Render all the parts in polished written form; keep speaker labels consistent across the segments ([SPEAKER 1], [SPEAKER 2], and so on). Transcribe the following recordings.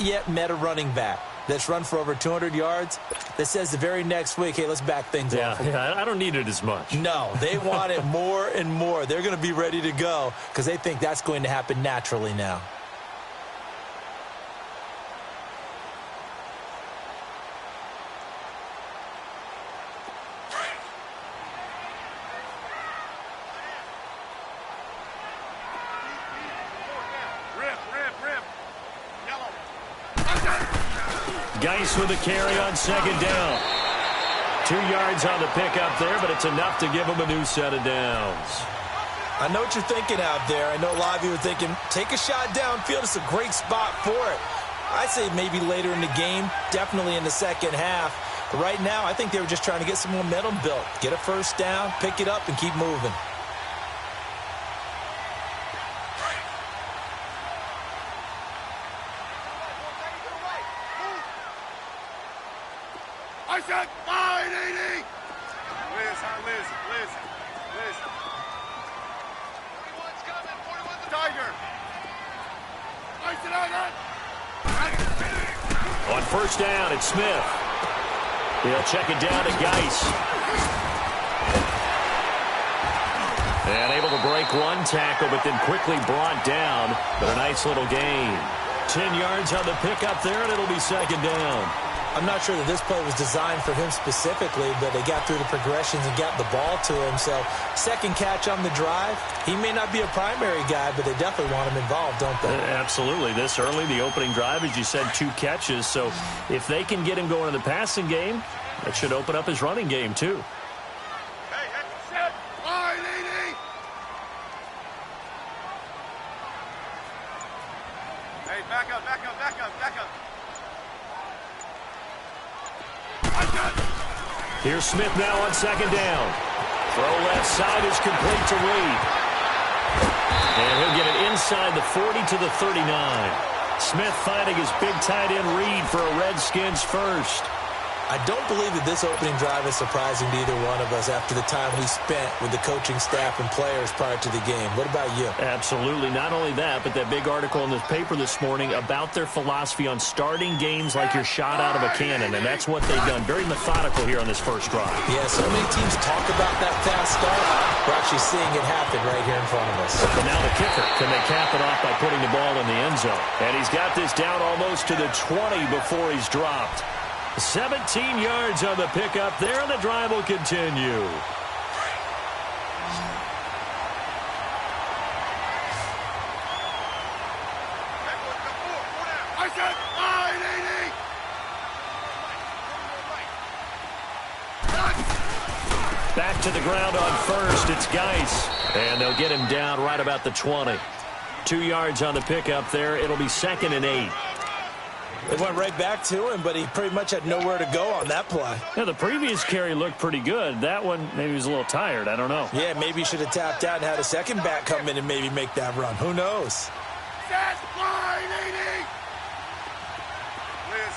[SPEAKER 1] yet met a running back that's run for over 200 yards that says the very next week, hey, let's back things off.
[SPEAKER 2] Yeah, I don't need it as much.
[SPEAKER 1] No, they want it more and more. They're going to be ready to go because they think that's going to happen naturally now.
[SPEAKER 2] Geis with a carry on second down. 2 yards on the pickup there, but it's enough to give him a new set of downs.
[SPEAKER 1] I know what you're thinking out there. I know a lot of you are thinking, take a shot downfield. It's a great spot for it. I'd say maybe later in the game, definitely in the second half. But right now, I think they were just trying to get some momentum built. Get a first down, pick it up, and keep moving.
[SPEAKER 3] I said 580! Listen. 41's coming, 41's the Tiger! I said I got...
[SPEAKER 2] On first down, it's Smith. He'll check it down to Geis. And able to break one tackle, but then quickly brought down. But a nice little gain. 10 yards on the pickup there, and it'll be second down.
[SPEAKER 1] I'm not sure that this play was designed for him specifically, but they got through the progressions and got the ball to him. So second catch on the drive. He may not be a primary guy, but they definitely want him involved, don't they?
[SPEAKER 2] Absolutely. This early, the opening drive, as you said, 2 catches. So if they can get him going in the passing game, that should open up his running game too.
[SPEAKER 3] Hey, set! 580! Hey, back up.
[SPEAKER 2] Here's Smith now on second down. Throw left side is complete to Reed. And he'll get it inside the 40 to the 39. Smith finding his big tight end Reed for a Redskins first.
[SPEAKER 1] I don't believe that this opening drive is surprising to either one of us after the time we spent with the coaching staff and players prior to the game. What about you?
[SPEAKER 2] Absolutely. Not only that, but that big article in the paper this morning about their philosophy on starting games like you're shot out of a cannon, and that's what they've done. Very methodical here on this first drive.
[SPEAKER 1] Yeah, so many teams talk about that fast start. We're actually seeing it happen right here in front of us.
[SPEAKER 2] But now the kicker. Can they cap it off by putting the ball in the end zone? And he's got this down almost to the 20 before he's dropped. 17 yards on the pickup there, and the drive will continue.
[SPEAKER 3] I said 580!
[SPEAKER 2] Back to the ground on first. It's Geis. And they'll get him down right about the 20. 2 yards on the pickup there. It'll be 2nd and 8.
[SPEAKER 1] They went right back to him, but he pretty much had nowhere to go on that play.
[SPEAKER 2] Yeah, the previous carry looked pretty good. That one, maybe he was a little tired. I don't know.
[SPEAKER 1] Yeah, maybe he should have tapped out and had a second back come in and maybe make that run. Who knows?
[SPEAKER 3] That's 580! Liz.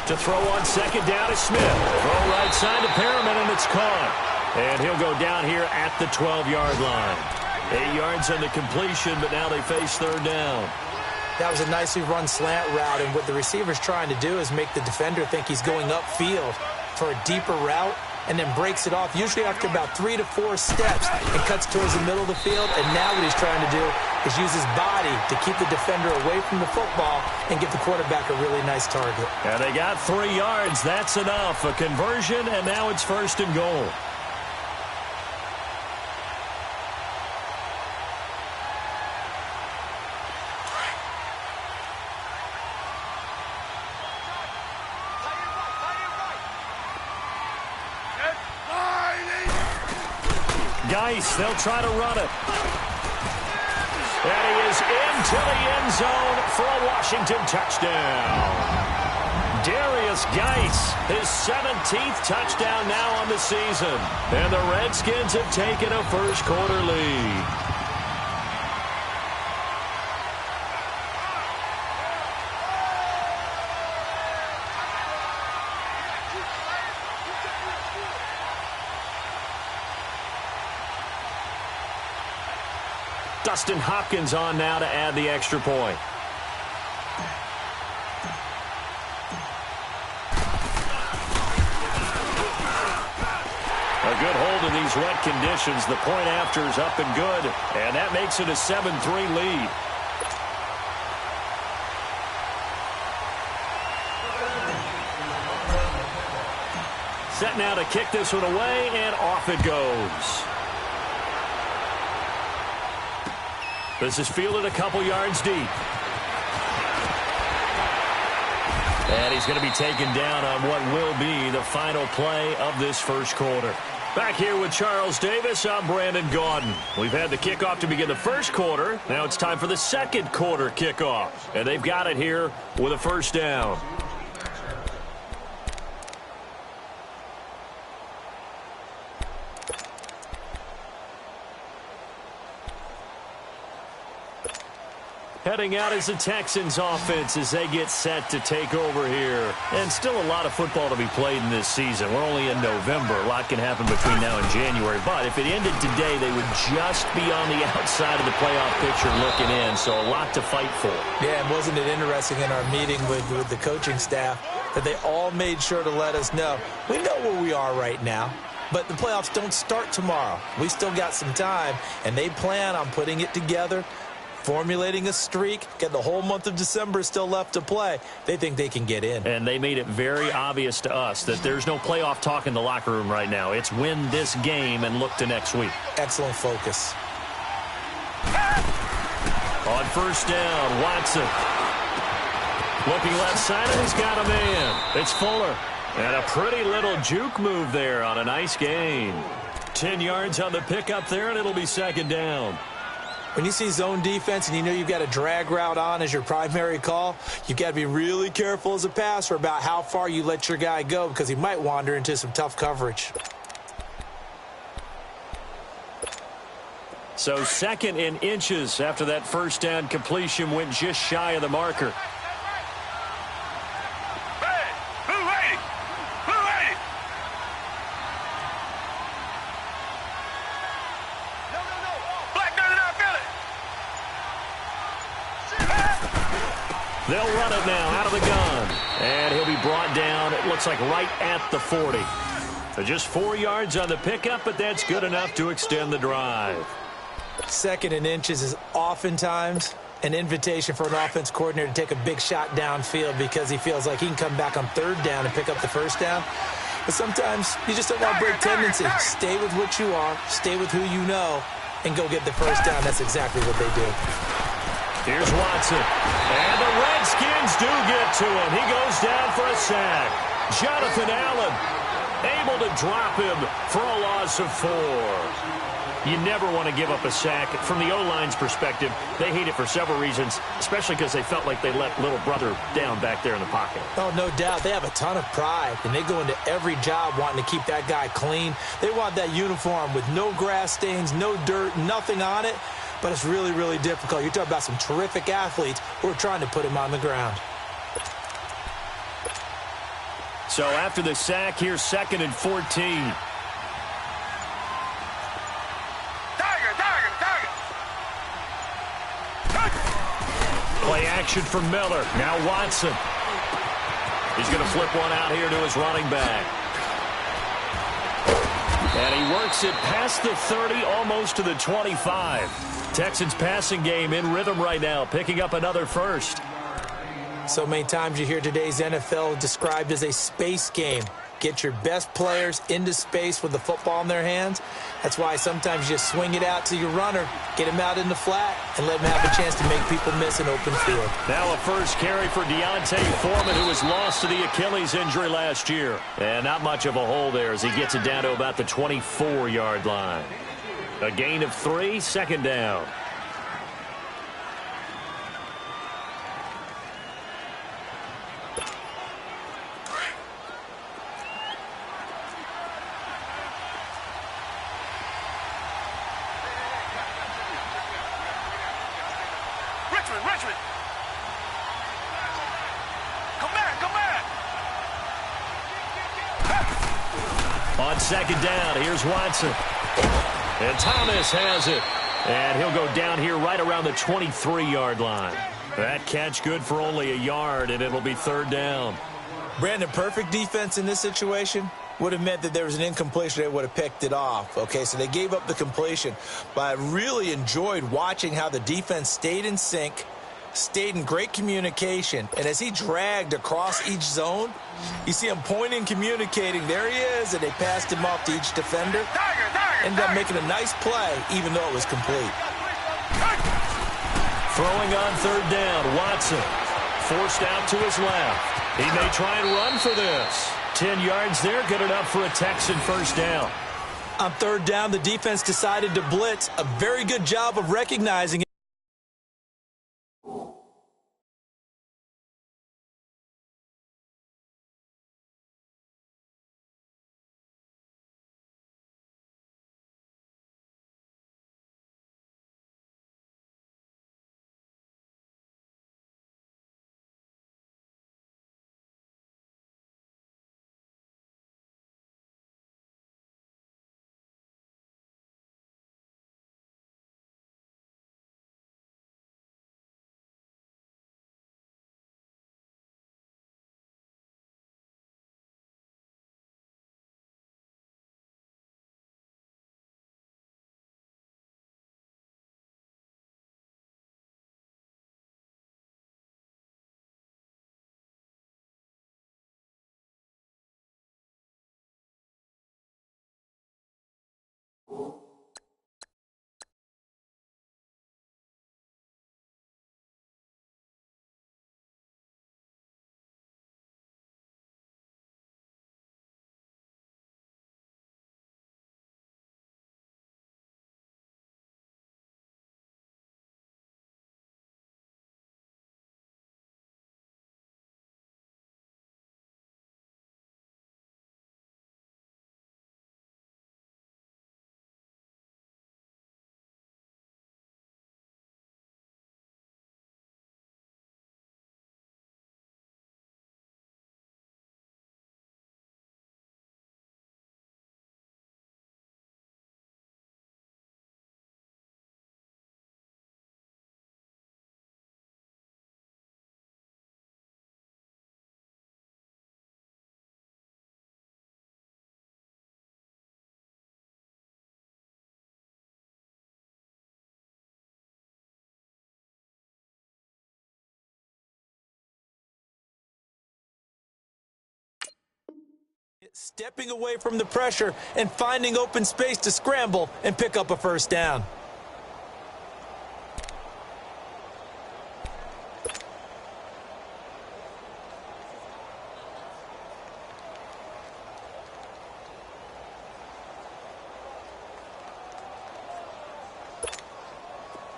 [SPEAKER 2] To throw on second down is Smith. Throw right side to Perriman, and it's caught. And he'll go down here at the 12-yard line. 8 yards on the completion, but now they face third down.
[SPEAKER 1] That was a nicely run slant route, and what the receiver's trying to do is make the defender think he's going upfield for a deeper route, and then breaks it off, usually after about 3 to 4 steps, and cuts towards the middle of the field. And now what he's trying to do is use his body to keep the defender away from the football and give the quarterback a really nice target.
[SPEAKER 2] And they got 3 yards. That's enough. A conversion, and now it's 1st and goal. Geis, they'll try to run it. And he is into the end zone for a Washington touchdown. Darius Geis, his 17th touchdown now on the season. And the Redskins have taken a first-quarter lead. Dustin Hopkins on now to add the extra point. A good hold in these wet conditions. The point after is up and good, and that makes it a 7-3 lead. Set now to kick this one away, and off it goes. This is fielded a couple yards deep. And he's going to be taken down on what will be the final play of this first quarter. Back here with Charles Davis, I'm Brandon Gaudin. We've had the kickoff to begin the first quarter. Now it's time for the second quarter kickoff. And they've got it here with a first down. Heading out is the Texans offense as they get set to take over here. And still a lot of football to be played in this season. We're only in November. A lot can happen between now and January. But if it ended today, they would just be on the outside of the playoff picture looking in. So a lot to fight for.
[SPEAKER 1] Yeah, and wasn't it interesting in our meeting with the coaching staff that they all made sure to let us know, we know where we are right now. But the playoffs don't start tomorrow. We still got some time, and they plan on putting it together, formulating a streak, get the whole month of December still left to play. They think they can get in.
[SPEAKER 2] And they made it very obvious to us that there's no playoff talk in the locker room right now. It's win this game and look to next week.
[SPEAKER 1] Excellent focus.
[SPEAKER 2] On first down, Watson. Looking left side, and he's got a man. It's Fuller. And a pretty little juke move there on a nice gain. 10 yards on the pickup there, and it'll be second down.
[SPEAKER 1] When you see zone defense and you know you've got a drag route on as your primary call, you've got to be really careful as a passer about how far you let your guy go because he might wander into some tough coverage.
[SPEAKER 2] So second in inches after that first down completion went just shy of the marker. They'll run it now out of the gun. And he'll be brought down, it looks like right at the 40. So just 4 yards on the pickup, but that's good enough to extend the drive.
[SPEAKER 1] Second in inches is oftentimes an invitation for an offense coordinator to take a big shot downfield because he feels like he can come back on third down and pick up the first down. But sometimes you just don't want to break tendency. Stay with what you are, stay with who you know, and go get the first down. That's exactly what they do.
[SPEAKER 2] Here's Watson. And the Redskins do get to him. He goes down for a sack. Jonathan Allen able to drop him for a loss of 4. You never want to give up a sack. From the O-line's perspective, they hate it for several reasons, especially because they felt like they let little brother down back there in the pocket.
[SPEAKER 1] Oh, no doubt. They have a ton of pride, and they go into every job wanting to keep that guy clean. They want that uniform with no grass stains, no dirt, nothing on it. But it's really, really difficult. You're talking about some terrific athletes who are trying to put him on the ground.
[SPEAKER 2] So after the sack, here's second and 14. Play action for Miller. Now Watson. He's going to flip one out here to his running back. And he works it past the 30, almost to the 25. Texans passing game in rhythm right now, picking up another first.
[SPEAKER 1] So many times you hear today's NFL described as a space game. Get your best players into space with the football in their hands. That's why sometimes you just swing it out to your runner, get him out in the flat, and let him have a chance to make people miss an open field.
[SPEAKER 2] Now a first carry for Deontay Foreman, who was lost to the Achilles injury last year. And not much of a hole there as he gets it down to about the 24-yard line. A gain of 3, second down.
[SPEAKER 3] Richmond! Come back!
[SPEAKER 2] On second down, here's Watson. And Thomas has it. And he'll go down here right around the 23-yard line. That catch good for only a yard, and it'll be third down.
[SPEAKER 1] Brandon, perfect defense in this situation would have meant that there was an incompletion. They would have picked it off. Okay, so they gave up the completion. But I really enjoyed watching how the defense stayed in sync, stayed in great communication. And as he dragged across each zone, you see him pointing, communicating. There he is, and they passed him off to each defender. Ended up making a nice play, even though it was complete.
[SPEAKER 2] Throwing on third down, Watson. Forced out to his left. He may try and run for this. 10 yards there, good enough for a Texan first down.
[SPEAKER 1] On third down, the defense decided to blitz. A very good job of recognizing it. Stepping away from the pressure and finding open space to scramble and pick up a first down.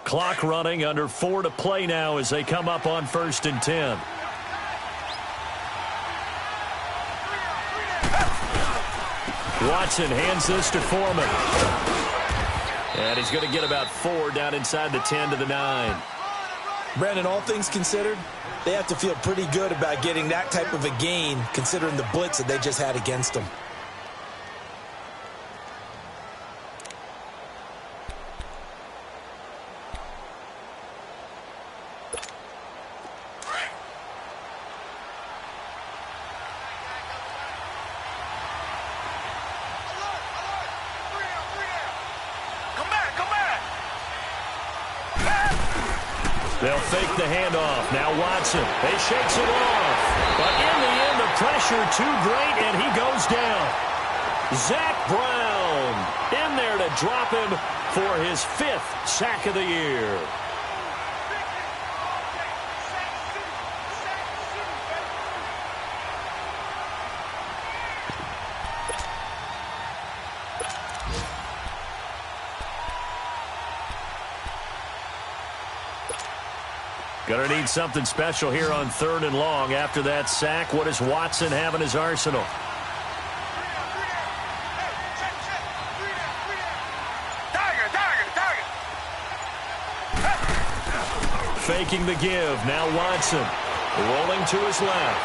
[SPEAKER 2] Clock running, under 4 to play now as they come up on 1st and 10. Watson hands this to Foreman. And he's going to get about 4 down inside the 10 to the 9.
[SPEAKER 1] Brandon, all things considered, they have to feel pretty good about getting that type of a gain considering the blitz that they just had against them.
[SPEAKER 2] They'll fake the handoff. Now Watson. They shakes it off. But in the end, the pressure too great, and he goes down. Zach Brown in there to drop him for his 5th sack of the year. Going to need something special here on 3rd and long. After that sack, what does Watson have in his arsenal? Faking the give. Now Watson rolling to his left.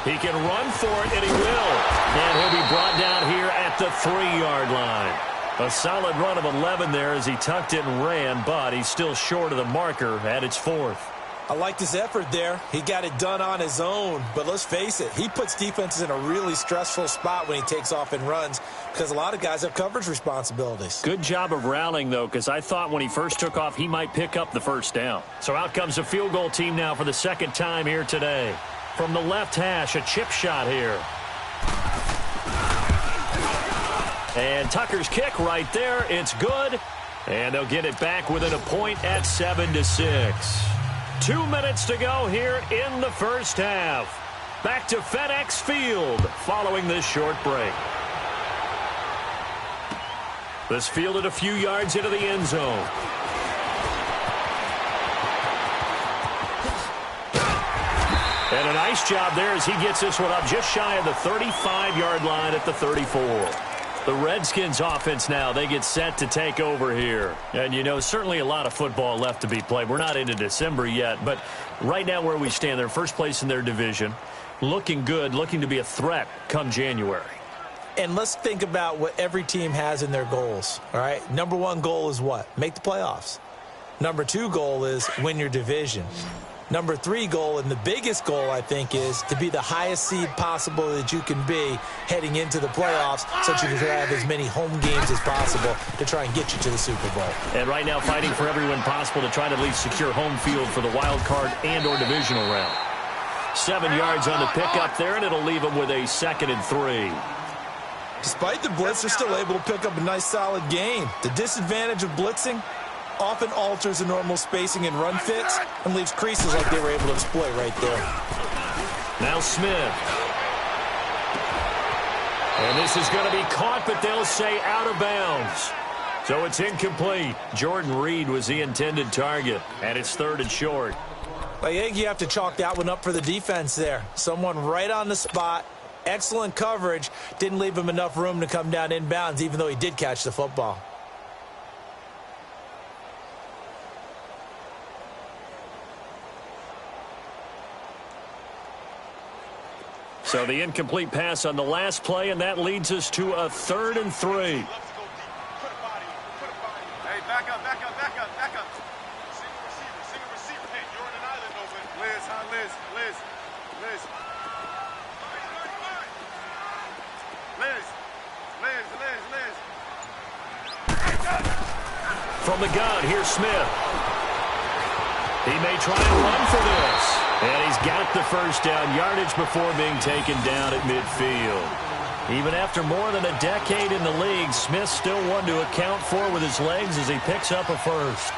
[SPEAKER 2] He can run for it, and he will. And he'll be brought down here at the 3-yard line. A solid run of 11 there as he tucked it and ran, but he's still short of the marker at its 4th.
[SPEAKER 1] I liked his effort there. He got it done on his own. But let's face it, he puts defenses in a really stressful spot when he takes off and runs because a lot of guys have coverage responsibilities.
[SPEAKER 2] Good job of rallying, though, because I thought when he first took off, he might pick up the first down. So out comes the field goal team now for the second time here today. From the left hash, a chip shot here. And Tucker's kick right there. It's good. And they'll get it back within a point at 7-6. 2 minutes to go here in the first half. Back to FedEx Field following this short break. This fielded a few yards into the end zone. And a nice job there as he gets this one up just shy of the 35-yard line at the 34. The Redskins offense now, they get set to take over here. And, you know, certainly a lot of football left to be played. We're not into December yet, but right now where we stand, they're first place in their division. Looking good, looking to be a threat come January.
[SPEAKER 1] And let's think about what every team has in their goals, all right? Number 1 goal is what? Make the playoffs. Number 2 goal is win your division. Number 3 goal, and the biggest goal, I think, is to be the highest seed possible that you can be heading into the playoffs so that you can have as many home games as possible to try and get you to the Super Bowl.
[SPEAKER 2] And right now fighting for every win possible to try to at least secure home field for the wild card and or divisional round. 7 yards on the pickup there, and it'll leave them with a 2nd and 3.
[SPEAKER 1] Despite the blitz, they're still able to pick up a nice, solid gain. The disadvantage of blitzing often alters the normal spacing and run fits and leaves creases like they were able to exploit right there.
[SPEAKER 2] Now Smith. And this is going to be caught, but they'll say out of bounds. So it's incomplete. Jordan Reed was the intended target, and it's 3rd and short.
[SPEAKER 1] I think you have to chalk that one up for the defense there. Someone right on the spot. Excellent coverage. Didn't leave him enough room to come down inbounds, even though he did catch the football.
[SPEAKER 2] So the incomplete pass on the last play, and that leads us to a 3rd and 3.
[SPEAKER 3] Hey, back up, back up, back up, back up. Single receiver. Hey, you're on an island open. Liz, huh, Liz.
[SPEAKER 2] From the gun, here's Smith. He may try and run for this. And he's got the first down yardage before being taken down at midfield. Even after more than a decade in the league, Smith still one to account for with his legs as he picks up a first.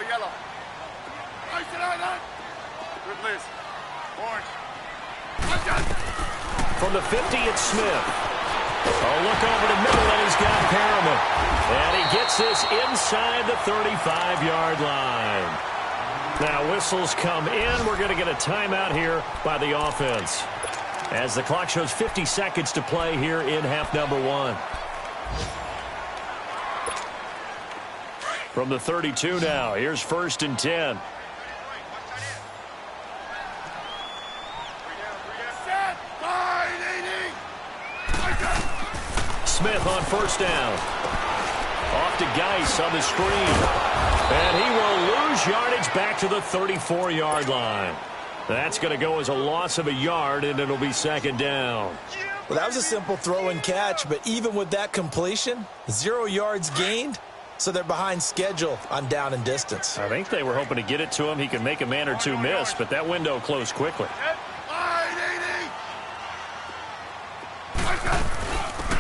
[SPEAKER 3] Yellow. Good Liz. Orange.
[SPEAKER 2] From the 50, it's Smith. Oh, look over the middle, and he's got Perriman. And he gets this inside the 35-yard line. Now, whistles come in. We're going to get a timeout here by the offense, as the clock shows 50 seconds to play here in half number 1. From the 32 now, here's 1st and 10. Smith on 1st down. Off to Geis on the screen. And he will lose yardage back to the 34-yard line. That's going to go as a loss of a yard, and it'll be 2nd down.
[SPEAKER 1] Well, that was a simple throw and catch, but even with that completion, 0 yards gained, so they're behind schedule on down and distance.
[SPEAKER 2] I think they were hoping to get it to him. He could make a man or two miss, but that window closed quickly.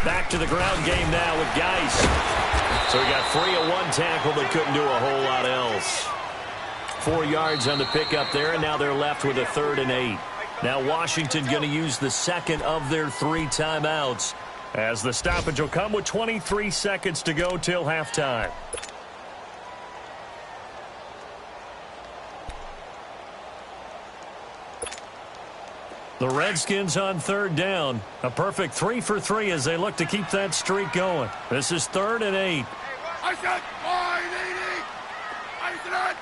[SPEAKER 2] Back to the ground game now with Geis. So he got free of 1 tackle, but couldn't do a whole lot else. 4 yards on the pickup there, and now they're left with a 3rd and 8. Now Washington going to use the 2nd of their 3 timeouts, as the stoppage will come with 23 seconds to go till halftime. The Redskins on 3rd down. A perfect 3 for 3 as they look to keep that streak going. This is 3rd and 8.
[SPEAKER 3] I said 580. I said.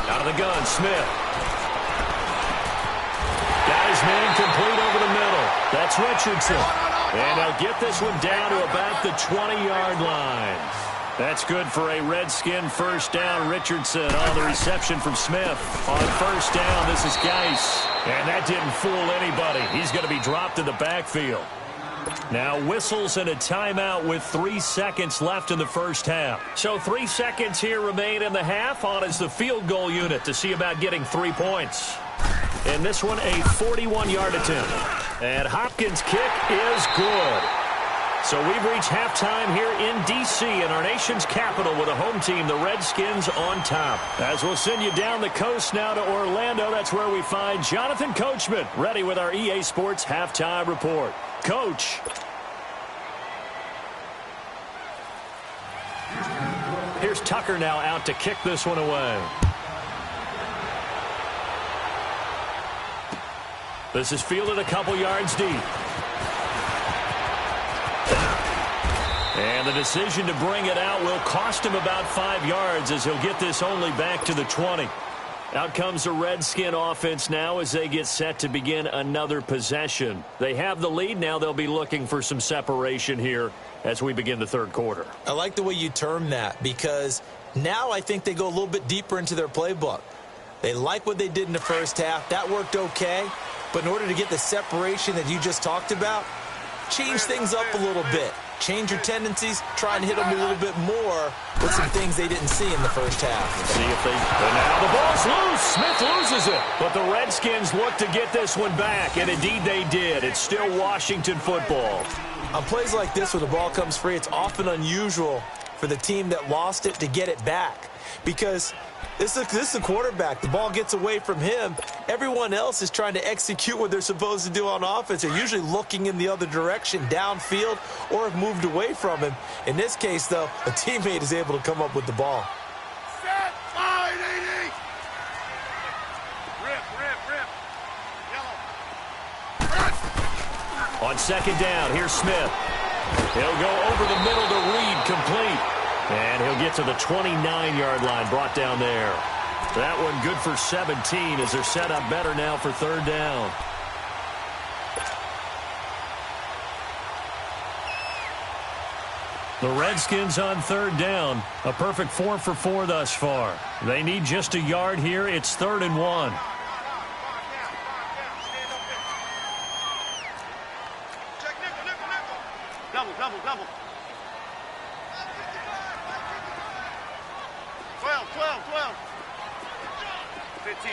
[SPEAKER 2] Out of the gun, Smith. Got his man complete over the middle. That's Richardson. And they'll get this one down to about the 20-yard line. That's good for a Redskin first down. Richardson on the reception from Smith. On first down, this is Geis. And that didn't fool anybody. He's going to be dropped in the backfield. Now whistles and a timeout with 3 seconds left in the first half. So 3 seconds here remain in the half. On is the field goal unit to see about getting 3 points. And this one a 41-yard attempt. And Hopkins' kick is good. So we've reached halftime here in D.C. in our nation's capital with a home team, the Redskins, on top. As we'll send you down the coast now to Orlando, that's where we find Jonathan Coachman, ready with our EA Sports halftime report. Coach. Here's Tucker now out to kick this one away. This is fielded a couple yards deep. And the decision to bring it out will cost him about 5 yards as he'll get this only back to the 20. Out comes the Redskin offense now as they get set to begin another possession. They have the lead. Now they'll be looking for some separation here as we begin the third quarter.
[SPEAKER 1] I like the way you term that because now I think they go a little bit deeper into their playbook. They like what they did in the first half. That worked okay. But in order to get the separation that you just talked about, change things up a little bit. Change your tendencies, try and hit them a little bit more with some things they didn't see in the first half.
[SPEAKER 2] See if they... And now the ball's loose. Smith loses it. But the Redskins look to get this one back, and indeed they did. It's still Washington football.
[SPEAKER 1] On plays like this where the ball comes free, it's often unusual for the team that lost it to get it back. Because this is the quarterback. The ball gets away from him. Everyone else is trying to execute what they're supposed to do on offense. They're usually looking in the other direction, downfield, or have moved away from him. In this case, though, a teammate is able to come up with the ball.
[SPEAKER 3] Set 580. Yellow.
[SPEAKER 2] On second down, here's Smith. He'll go over the middle to Reed, complete. And he'll get to the 29-yard line, brought down there. That one good for 17 as they're set up better now for third down. The Redskins on third down. A perfect 4 for 4 thus far. They need just a yard here. It's 3rd and 1.
[SPEAKER 3] Double. 12. 15.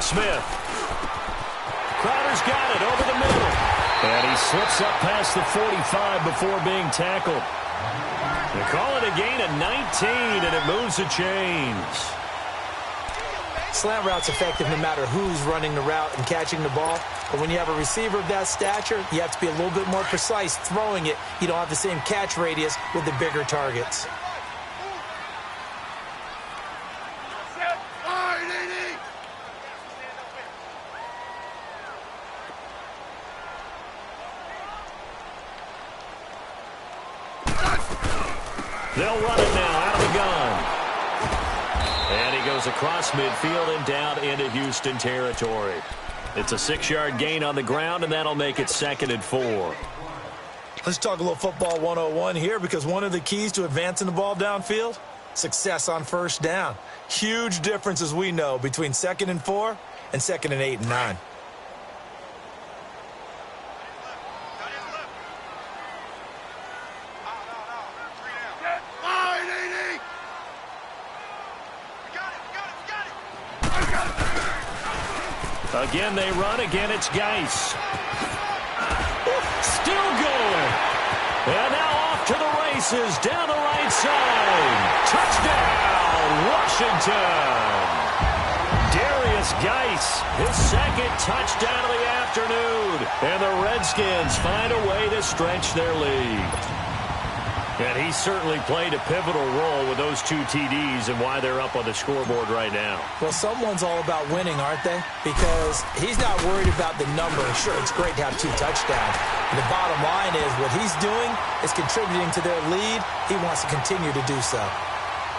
[SPEAKER 2] Smith. Crowder's got it over the middle. And he slips up past the 45 before being tackled. They call it a gain of 19, and it moves the chains.
[SPEAKER 1] Slant route's effective no matter who's running the route and catching the ball. But when you have a receiver of that stature, you have to be a little bit more precise throwing it. You don't have the same catch radius with the bigger targets.
[SPEAKER 2] They'll run it now out of the gun. And he goes across midfield and down into Houston territory. It's a 6-yard gain on the ground, and that'll make it 2nd and 4.
[SPEAKER 1] Let's talk a little football 101 here because one of the keys to advancing the ball downfield, success on first down. Huge difference, as we know, between 2nd and 4 and 2nd and 8 and 9.
[SPEAKER 2] Again, they run. Again, it's Geis. Still going. And now off to the races. Down the right side. Touchdown, Washington. Darius Geis, his 2nd touchdown of the afternoon. And the Redskins find a way to stretch their lead. And he certainly played a pivotal role with those 2 TDs and why they're up on the scoreboard right now.
[SPEAKER 1] Well, someone's all about winning, aren't they? Because he's not worried about the number. Sure, it's great to have 2 touchdowns. The bottom line is what he's doing is contributing to their lead. He wants to continue to do so.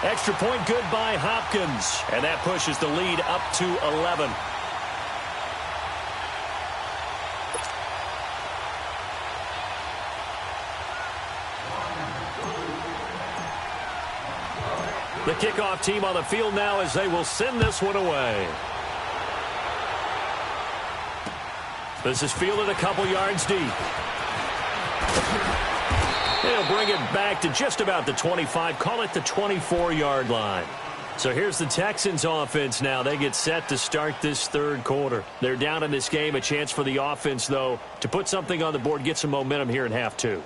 [SPEAKER 2] Extra point good by Hopkins. And that pushes the lead up to 11. The kickoff team on the field now as they will send this one away. This is fielded a couple yards deep. They'll bring it back to just about the 25, call it the 24-yard line. So here's the Texans offense now. They get set to start this third quarter. They're down in this game. A chance for the offense, though, to put something on the board, get some momentum here in half 2.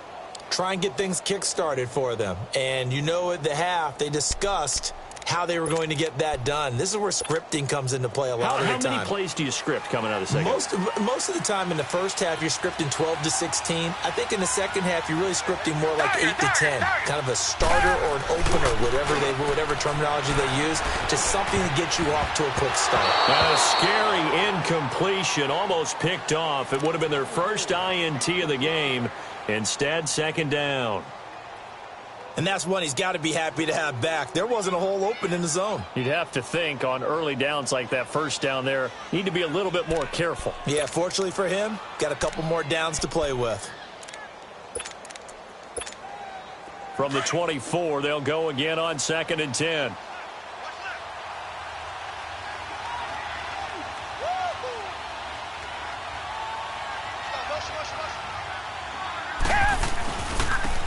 [SPEAKER 1] Try and get things kick-started for them. And you know at the half, they discussed how they were going to get that done. This is where scripting comes into play a lot of the time.
[SPEAKER 2] How many plays do you script coming out of the second?
[SPEAKER 1] Most of the time in the first half, you're scripting 12 to 16. I think in the second half, you're really scripting more like 8 to 10. Kind of a starter or an opener, whatever terminology they use, just something to get you off to a quick start.
[SPEAKER 2] A scary incompletion, almost picked off. It would have been their first INT of the game. Instead, second down.
[SPEAKER 1] And that's one he's got to be happy to have back. There wasn't a hole open in the zone.
[SPEAKER 2] You'd have to think on early downs like that first down there, need to be a little bit more careful.
[SPEAKER 1] Yeah, fortunately for him, got a couple more downs to play with.
[SPEAKER 2] From the 24, they'll go again on 2nd and 10.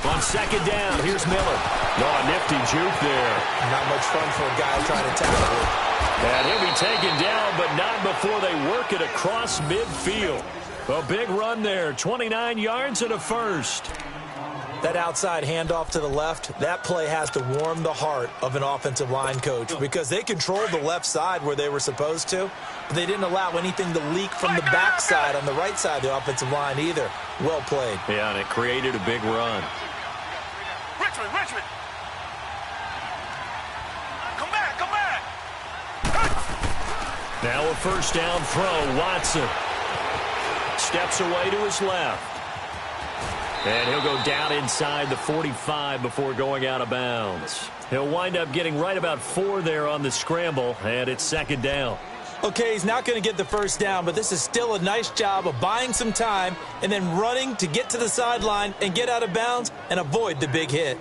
[SPEAKER 2] On second down, here's Miller. No, a nifty juke there.
[SPEAKER 1] Not much fun for a guy trying to tackle it.
[SPEAKER 2] And he'll be taken down, but not before they work it across midfield. A big run there, 29 yards and a first.
[SPEAKER 1] That outside handoff to the left, that play has to warm the heart of an offensive line coach because they controlled the left side where they were supposed to, but they didn't allow anything to leak from the backside on the right side of the offensive line either. Well played.
[SPEAKER 2] Yeah, and it created a big run.
[SPEAKER 3] Richmond. Come back.
[SPEAKER 2] Now a first down throw. Watson steps away to his left. And he'll go down inside the 45 before going out of bounds. He'll wind up getting right about 4 there on the scramble, and it's second down.
[SPEAKER 1] Okay, he's not going to get the first down, but this is still a nice job of buying some time and then running to get to the sideline and get out of bounds and avoid the big hit.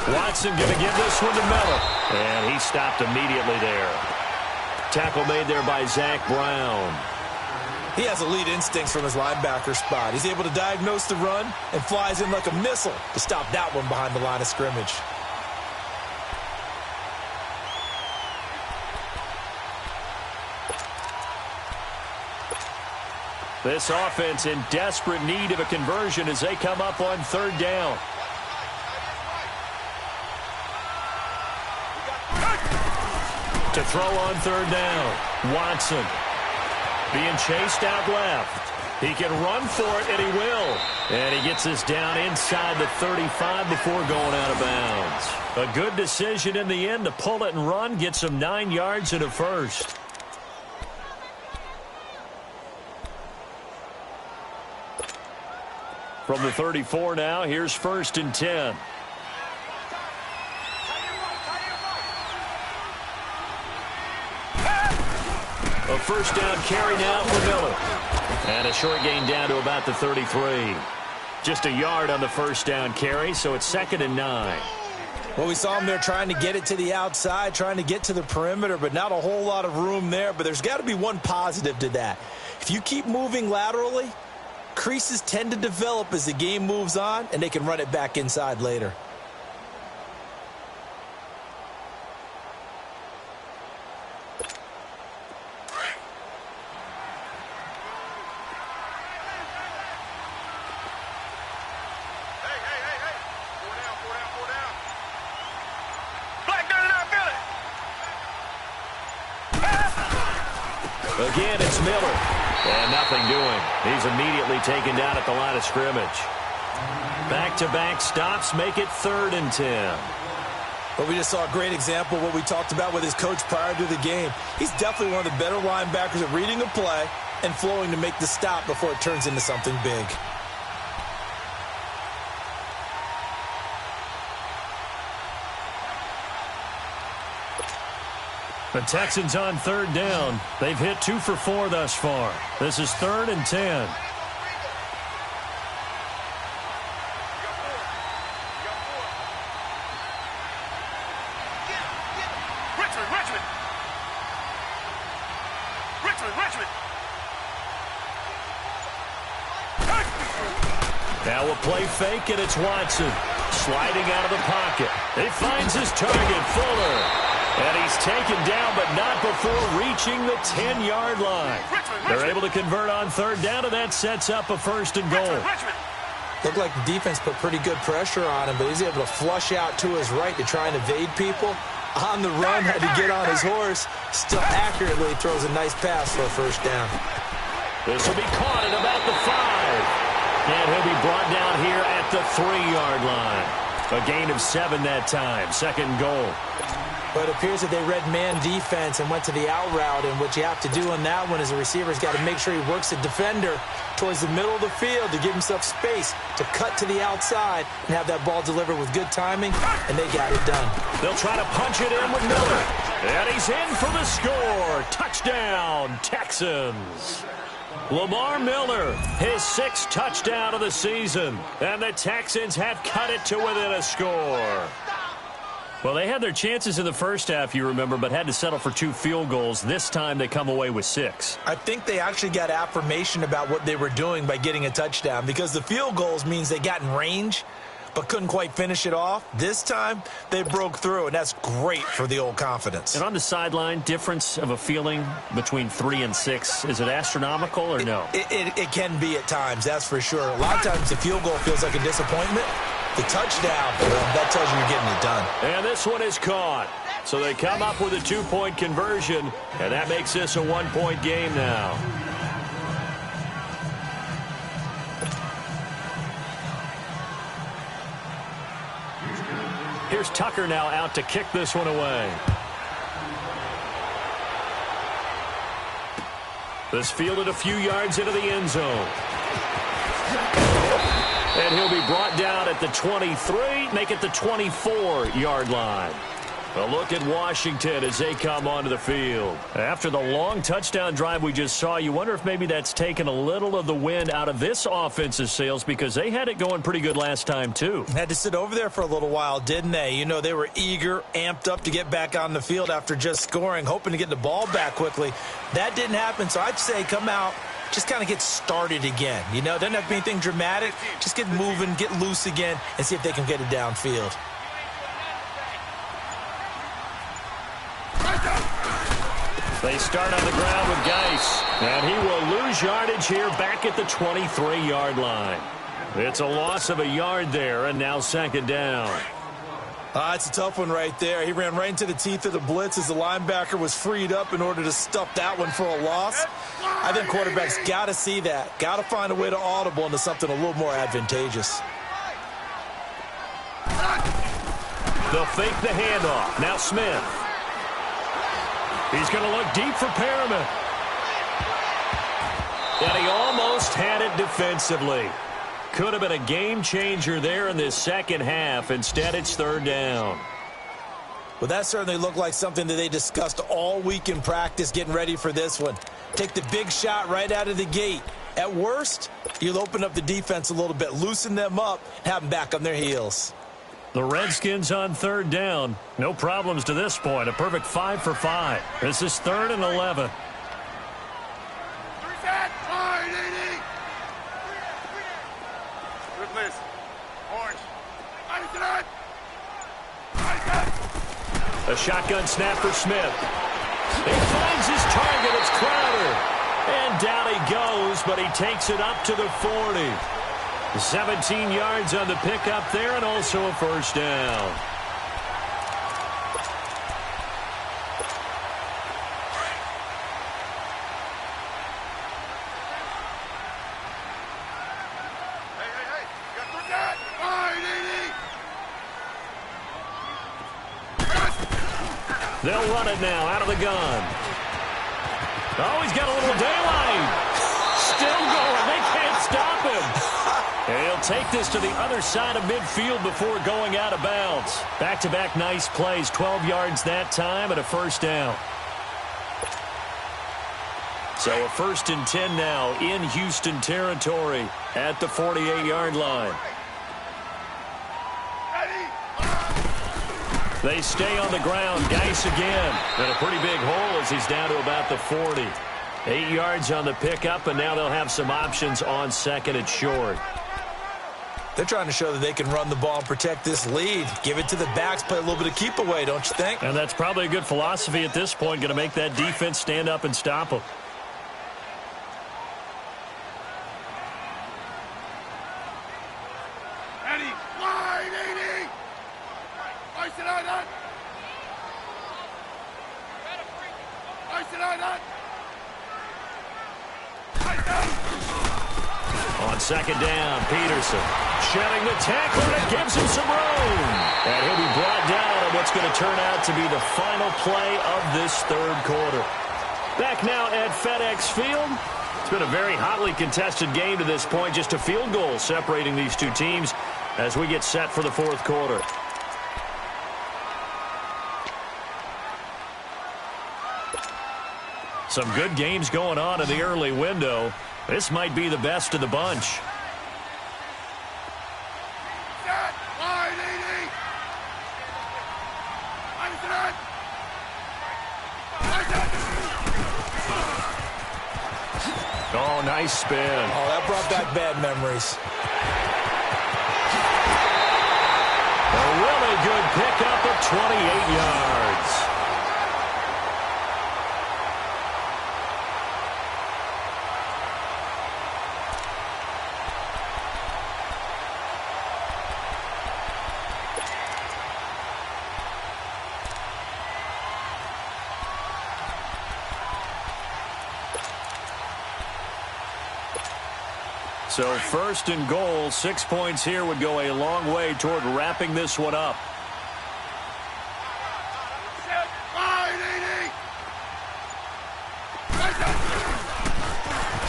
[SPEAKER 2] Watson going to give this one to Miller. And he stopped immediately there. Tackle made there by Zach Brown.
[SPEAKER 1] He has elite instincts from his linebacker spot. He's able to diagnose the run and flies in like a missile to stop that one behind the line of scrimmage.
[SPEAKER 2] This offense in desperate need of a conversion as they come up on third down. To throw on third down, Watson being chased out left. He can run for it, and he will. And he gets this down inside the 35 before going out of bounds. A good decision in the end to pull it and run, get some 9 yards and a first. From the 34 now, here's 1st and 10. A first down carry now for Miller. And a short gain down to about the 33. Just a yard on the first down carry, so it's 2nd and 9.
[SPEAKER 1] Well, we saw him there trying to get it to the outside, trying to get to the perimeter, but not a whole lot of room there. But there's got to be one positive to that. If you keep moving laterally, creases tend to develop as the game moves on, and they can run it back inside later.
[SPEAKER 2] Again, it's Miller. And nothing doing. He's immediately taken down at the line of scrimmage. Back-to-back stops make it 3rd and 10.
[SPEAKER 1] But we just saw a great example of what we talked about with his coach prior to the game. He's definitely one of the better linebackers at reading a play and flowing to make the stop before it turns into something big.
[SPEAKER 2] The Texans on 3rd down. They've hit 2 for 4 thus far. This is 3rd and 10. Now a play fake, and it's Watson. Sliding out of the pocket. He finds his target, Fuller. And he's taken down, but not before reaching the 10-yard line. They're able to convert on 3rd down, and that sets up a 1st and goal.
[SPEAKER 1] Looked like the defense put pretty good pressure on him, but he's able to flush out to his right to try and evade people. On the run, had to get on his horse. Still accurately throws a nice pass for a 1st down.
[SPEAKER 2] This will be caught at about the 5. And he'll be brought down here at the 3-yard line. A gain of 7 that time. 2nd and goal.
[SPEAKER 1] But it appears that they read man defense and went to the out route, and what you have to do on that one is the receiver's got to make sure he works the defender towards the middle of the field to give himself space to cut to the outside and have that ball delivered with good timing, and they got it done.
[SPEAKER 2] They'll try to punch it in with Miller. And he's in for the score. Touchdown, Texans. Lamar Miller, his 6th touchdown of the season, and the Texans have cut it to within a score. Well, they had their chances in the first half, you remember, but had to settle for 2 field goals. This time they come away with 6.
[SPEAKER 1] I think they actually got affirmation about what they were doing by getting a touchdown, because the field goals means they got in range but couldn't quite finish it off. This time they broke through, and that's great for the old confidence.
[SPEAKER 2] And on the sideline, difference of a feeling between 3 and 6, is it astronomical or no?
[SPEAKER 1] It can be at times, that's for sure. A lot of times the field goal feels like a disappointment. The touchdown, well, that tells you you're getting it done.
[SPEAKER 2] And this one is caught. So they come up with a 2-point conversion, and that makes this a 1-point game now. Here's Tucker now out to kick this one away. This fielded a few yards into the end zone. And he'll be brought down at the 23, make it the 24-yard line. A look at Washington as they come onto the field. After the long touchdown drive we just saw, you wonder if maybe that's taken a little of the wind out of this offensive sails, because they had it going pretty good last time, too.
[SPEAKER 1] Had to sit over there for a little while, didn't they? You know, they were eager, amped up to get back on the field after just scoring, hoping to get the ball back quickly. That didn't happen, so I'd say come out, just kind of get started again. You know, doesn't have to be anything dramatic. Just get moving, get loose again, and see if they can get it downfield.
[SPEAKER 2] They start on the ground with Geis, and he will lose yardage here back at the 23-yard line. It's a loss of a yard there, and now 2nd down.
[SPEAKER 1] It's a tough one right there. He ran right into the teeth of the blitz as the linebacker was freed up in order to stuff that one for a loss. I think quarterbacks got to see that. Got to find a way to audible into something a little more advantageous.
[SPEAKER 2] They'll fake the handoff. Now Smith. He's going to look deep for Perriman. And he almost had it defensively. Could have been a game changer there in this second half. Instead, it's 3rd down.
[SPEAKER 1] Well, that certainly looked like something that they discussed all week in practice getting ready for this one. Take the big shot right out of the gate. At worst, you'll open up the defense a little bit, loosen them up, have them back on their heels.
[SPEAKER 2] The Redskins on 3rd down. No problems to this point. A perfect 5 for 5. This is 3rd and 11. A shotgun snap for Smith. He finds his target. It's Crowder. And down he goes, but he takes it up to the 40. 17 yards on the pickup there, and also a 1st down. They'll run it now out of the gun. Oh, he's got a little daylight. Still going. They can't stop him. And he'll take this to the other side of midfield before going out of bounds. Back-to-back nice plays. 12 yards that time and a first down. So a 1st and 10 now in Houston territory at the 48-yard line. They stay on the ground. Geis again. And a pretty big hole as he's down to about the 40. 8 yards on the pickup, and now they'll have some options on 2nd and short.
[SPEAKER 1] They're trying to show that they can run the ball and protect this lead. Give it to the backs, play a little bit of keep away, don't you think?
[SPEAKER 2] And that's probably a good philosophy at this point, going to make that defense stand up and stop them. On 2nd down, Peterson shedding the tackle, and it gives him some room. And he'll be brought down on what's going to turn out to be the final play of this 3rd quarter. Back now at FedEx Field. It's been a very hotly contested game to this point. Just a field goal separating these two teams as we get set for the 4th quarter. Some good games going on in the early window. This might be the best of the bunch. Oh, nice spin.
[SPEAKER 1] Oh, that brought back bad memories.
[SPEAKER 2] A really good pickup of 28 yards. So 1st and goal, 6 points here would go a long way toward wrapping this one up.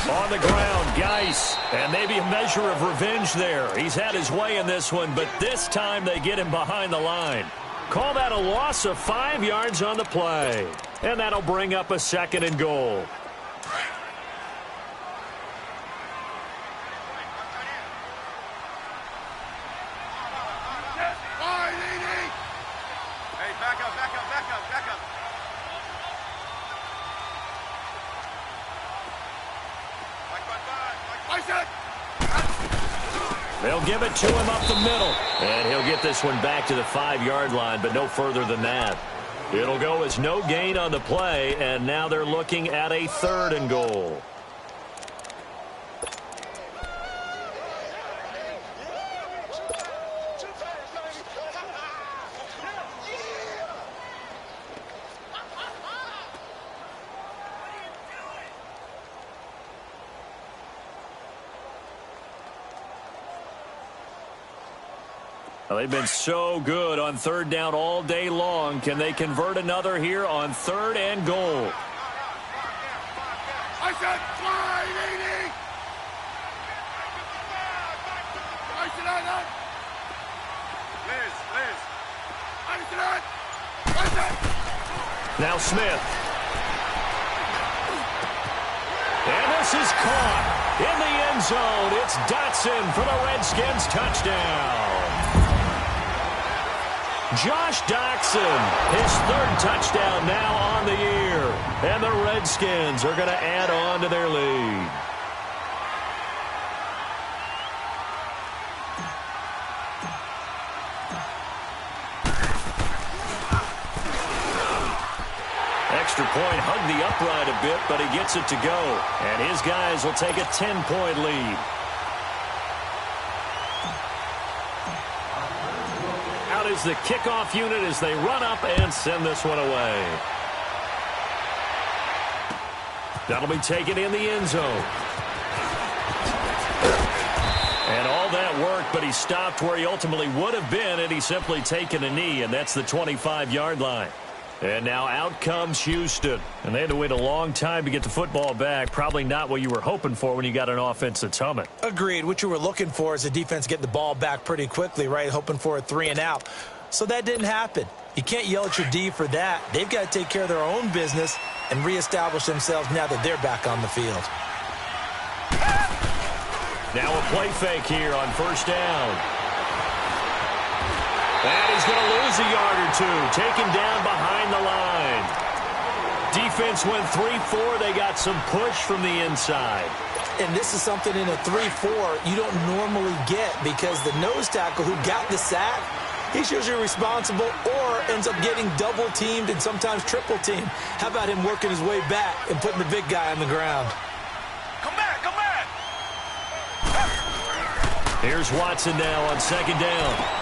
[SPEAKER 2] On the ground, Geis, and maybe a measure of revenge there. He's had his way in this one, but this time they get him behind the line. Call that a loss of 5 yards on the play. And that'll bring up a 2nd and goal. They'll give it to him up the middle. And he'll get this one back to the 5-yard line, but no further than that. It'll go as no gain on the play, and now they're looking at a 3rd and goal. Well, they've been so good on 3rd down all day long. Can they convert another here on 3rd and goal?
[SPEAKER 3] I said fly, lady! I said that. Liz. I said.
[SPEAKER 2] Now Smith. And this is caught in the end zone. It's Dotson for the Redskins touchdown. Josh Doxson, his 3rd touchdown now on the year. And the Redskins are going to add on to their lead. Extra point hugged the upright a bit, but he gets it to go. And his guys will take a 10-point lead. Is the kickoff unit as they run up and send this one away. That'll be taken in the end zone. And all that work, but he stopped where he ultimately would have been, and he's simply taken a knee, and that's the 25-yard line. And now out comes Houston. And they had to wait a long time to get the football back. Probably not what you were hoping for when you got an offense that's humming.
[SPEAKER 1] Agreed. What you were looking for is the defense getting the ball back pretty quickly, right? Hoping for a 3 and out. So that didn't happen. You can't yell at your D for that. They've got to take care of their own business and reestablish themselves now that they're back on the field.
[SPEAKER 2] Now a play fake here on first down. And he's going to lose a yard or two. Taken down behind the line. Defense went 3-4. They got some push from the inside.
[SPEAKER 1] And this is something in a 3-4 you don't normally get because the nose tackle who got the sack, he's usually responsible or ends up getting double-teamed and sometimes triple-teamed. How about him working his way back and putting the big guy on the ground?
[SPEAKER 3] Come back, come back.
[SPEAKER 2] Here's Watson now on second down.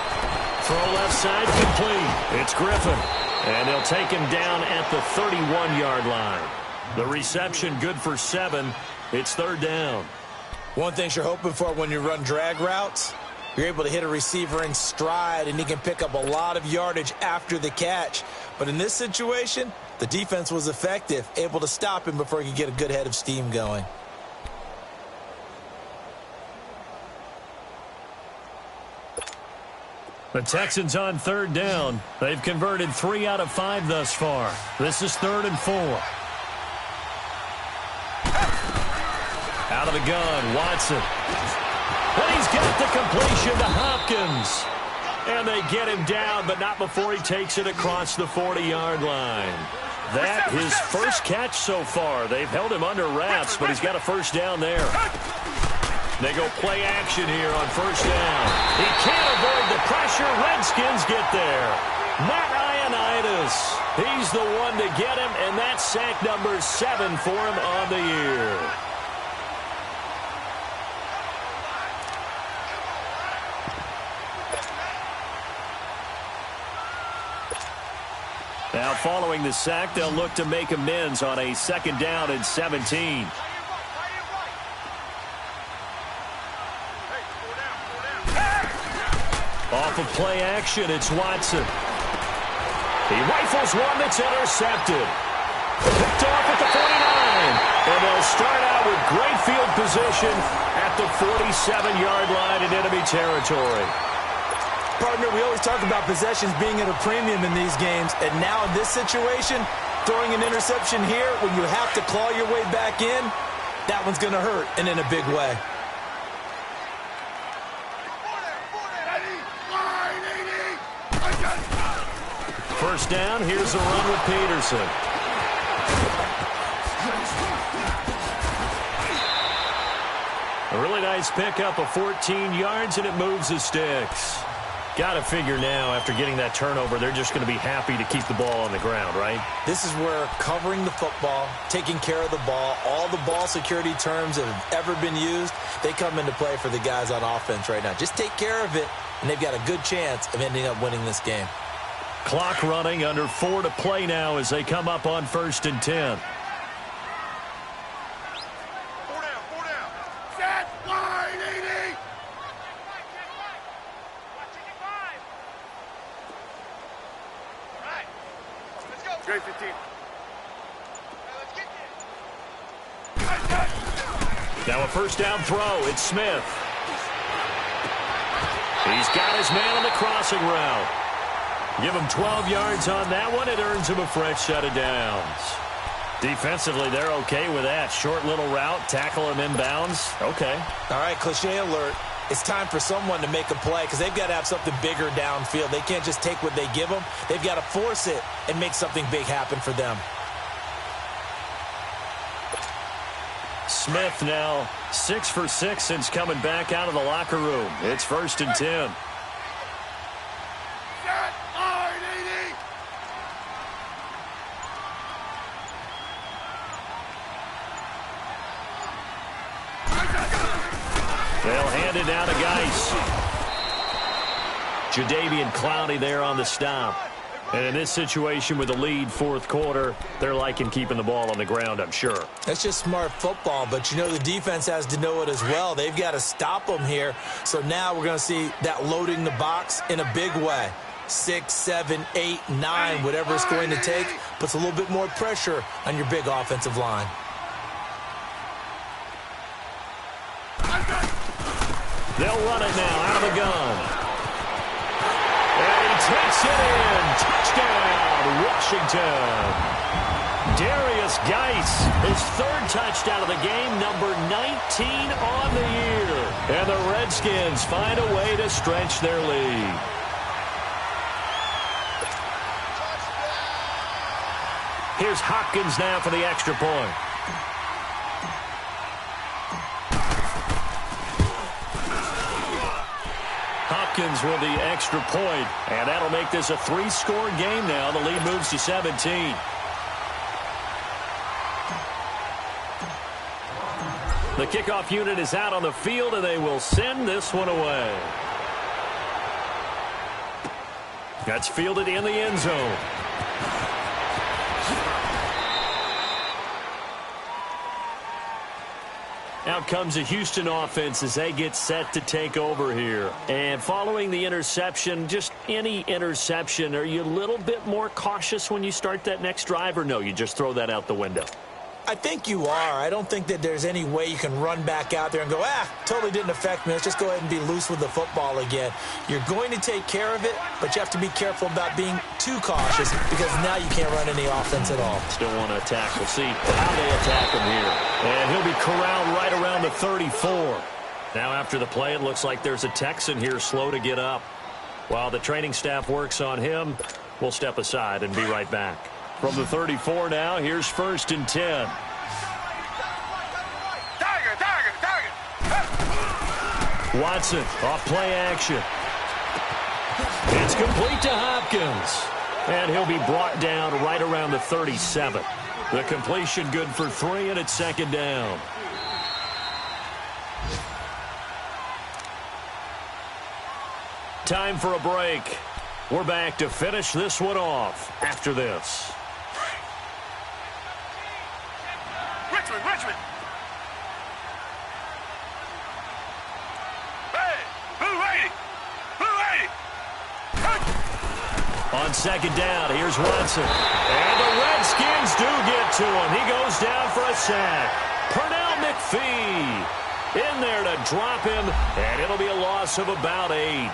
[SPEAKER 2] Throw left side complete. It's Griffin. And they'll take him down at the 31-yard line. The reception good for 7. It's third down.
[SPEAKER 1] One thing you're hoping for when you run drag routes, you're able to hit a receiver in stride, and he can pick up a lot of yardage after the catch. But in this situation, the defense was effective, able to stop him before he could get a good head of steam going.
[SPEAKER 2] The Texans on third down. They've converted 3 out of 5 thus far. This is 3rd and 4. Out of the gun, Watson. And he's got the completion to Hopkins. And they get him down, but not before he takes it across the 40-yard line. That his first catch so far. They've held him under wraps, but he's got a first down there. They go play action here on first down. He can't avoid the pressure. Redskins get there. Matt Ioannidis. He's the one to get him, and that's sack number 7 for him on the year. Now following the sack, they'll look to make amends on a second down and 17. Off of play action, it's Watson. He rifles one that's intercepted. Picked off at the 49. And they'll start out with great field position at the 47-yard line in enemy territory.
[SPEAKER 1] Partner, we always talk about possessions being at a premium in these games. And now in this situation, throwing an interception here when you have to claw your way back in, that one's going to hurt, and in a big way.
[SPEAKER 2] First down, here's the run with Peterson. A really nice pickup of 14 yards, and it moves the sticks. Got to figure now, after getting that turnover, they're just going to be happy to keep the ball on the ground, right?
[SPEAKER 1] This is where covering the football, taking care of the ball, all the ball security terms that have ever been used, they come into play for the guys on offense right now. Just take care of it, and they've got a good chance of ending up winning this game.
[SPEAKER 2] Clock running, under 4 to play now as they come up on 1st and 10.
[SPEAKER 3] 4 down. Set, line, 80. All right, let's go. Great 15.
[SPEAKER 2] Now a first down throw. It's Smith. He's got his man on the crossing route. Give him 12 yards on that one. It earns him a fresh set of downs. Defensively, they're okay with that. Short little route, tackle him inbounds. Okay.
[SPEAKER 1] All right, cliche alert. It's time for someone to make a play because they've got to have something bigger downfield. They can't just take what they give them. They've got to force it and make something big happen for them.
[SPEAKER 2] Smith now 6 for 6 since coming back out of the locker room. It's 1st and 10. They'll hand it down to Geis. Jadeveon Clowney there on the stop. And in this situation with the lead, 4th quarter, they're liking keeping the ball on the ground, I'm sure.
[SPEAKER 1] That's just smart football, but you know the defense has to know it as well. They've got to stop them here. So now we're going to see that loading the box in a big way. 6, 7, 8, 9, whatever it's going to take, puts a little bit more pressure on your big offensive line.
[SPEAKER 2] They'll run it now out of the gun. And he takes it in. Touchdown, Washington. Darius Geis, his third touchdown of the game, number 19 on the year. And the Redskins find a way to stretch their lead. Here's Hopkins now for the extra point. Hopkins with the extra point, and that'll make this a 3-score game now. The lead moves to 17. The kickoff unit is out on the field, and they will send this one away. That's fielded in the end zone. Out comes the Houston offense as they get set to take over here. And following the interception, just any interception, are you a little bit more cautious when you start that next drive, or no, you just throw that out the window?
[SPEAKER 1] I think you are. I don't think that there's any way you can run back out there and go, totally didn't affect me. Let's just go ahead and be loose with the football again. You're going to take care of it, but you have to be careful about being too cautious because now you can't run any offense at all.
[SPEAKER 2] Still want to attack. We'll see how they attack him here. And he'll be corralled right around the 34. Now after the play, it looks like there's a Texan here slow to get up. While the training staff works on him, we'll step aside and be right back. From the 34 now, here's 1st and 10. Watson off play action. It's complete to Hopkins. And he'll be brought down right around the 37. The completion good for 3, and it's 2nd down. Time for a break. We're back to finish this one off after this.
[SPEAKER 3] Richmond. Hey, blue lady.
[SPEAKER 2] On 2nd down, here's Watson. And the Redskins do get to him. He goes down for a sack. Pernell McPhee in there to drop him, and it'll be a loss of about 8.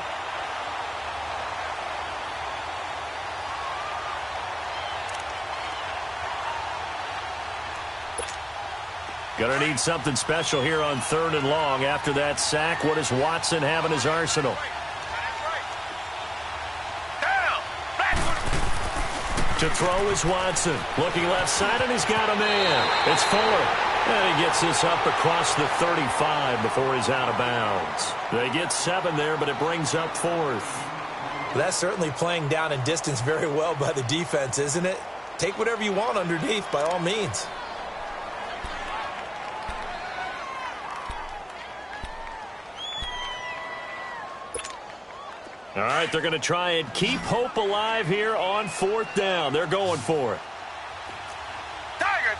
[SPEAKER 2] Gonna need something special here on 3rd and long. After that sack, what does Watson have in his arsenal? To throw is Watson. Looking left side, and he's got a man. It's Fuller. And he gets this up across the 35 before he's out of bounds. They get 7 there, but it brings up 4th.
[SPEAKER 1] That's certainly playing down and distance very well by the defense, isn't it? Take whatever you want underneath, by all means.
[SPEAKER 2] All right, they're going to try and keep hope alive here on 4th down. They're going for it.
[SPEAKER 3] Tiger.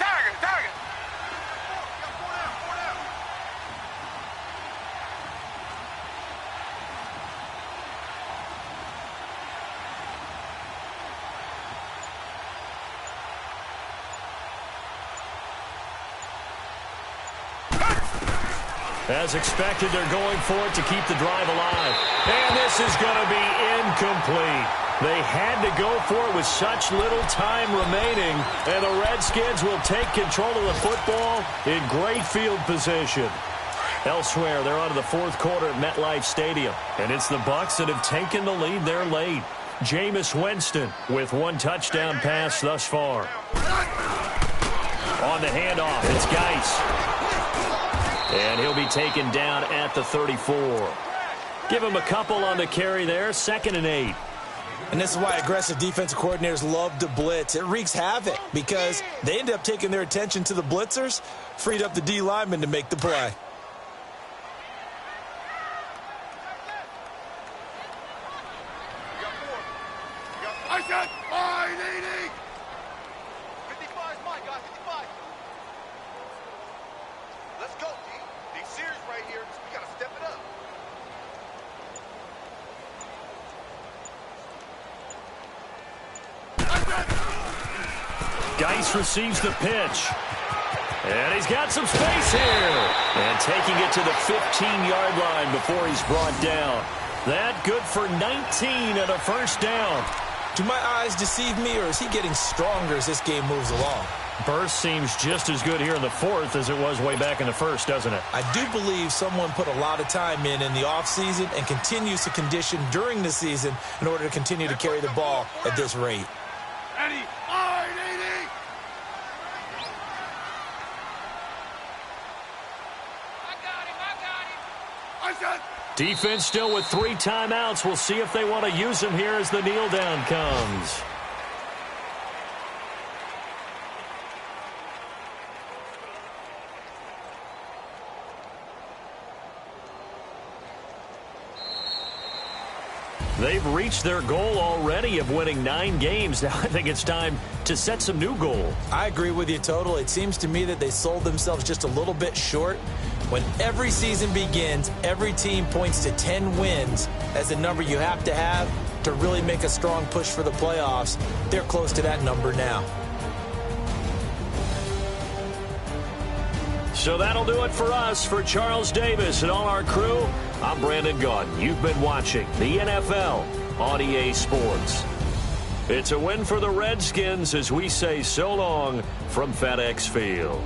[SPEAKER 2] As expected, they're going for it to keep the drive alive. And this is going to be incomplete. They had to go for it with such little time remaining. And the Redskins will take control of the football in great field position. Elsewhere, they're on to the 4th quarter at MetLife Stadium. And it's the Bucs that have taken the lead there late. Jameis Winston with 1 touchdown pass thus far. On the handoff, it's Geis. And he'll be taken down at the 34. Give him a couple on the carry there. 2nd and 8.
[SPEAKER 1] And this is why aggressive defensive coordinators love to blitz. It wreaks havoc because they end up taking their attention to the blitzers, freed up the D lineman to make the play.
[SPEAKER 3] I said, I need 55 is mine, guys. 55. Let's go, D. Big series right here. We got to step it up.
[SPEAKER 2] Geis receives the pitch. And he's got some space here. And taking it to the 15-yard line before he's brought down. That good for 19 and a first down.
[SPEAKER 1] Do my eyes deceive me, or is he getting stronger as this game moves along?
[SPEAKER 2] Burst seems just as good here in the fourth as it was way back in the first, doesn't it?
[SPEAKER 1] I do believe someone put a lot of time in the offseason and continues to condition during the season in order to continue to carry the ball at this rate.
[SPEAKER 3] Eddie, all right, Eddie.
[SPEAKER 2] Defense still with 3 timeouts. We'll see if they want to use them here as the kneel down comes. They've reached their goal already of winning 9 games. Now I think it's time to set some new goals.
[SPEAKER 1] I agree with you, Total. It seems to me that they sold themselves just a little bit short. When every season begins, every team points to 10 wins as the number you have to really make a strong push for the playoffs. They're close to that number now.
[SPEAKER 2] So that'll do it for us. For Charles Davis and all our crew, I'm Brandon Gaudin. You've been watching the NFL on EA Sports. It's a win for the Redskins as we say so long from FedEx Field.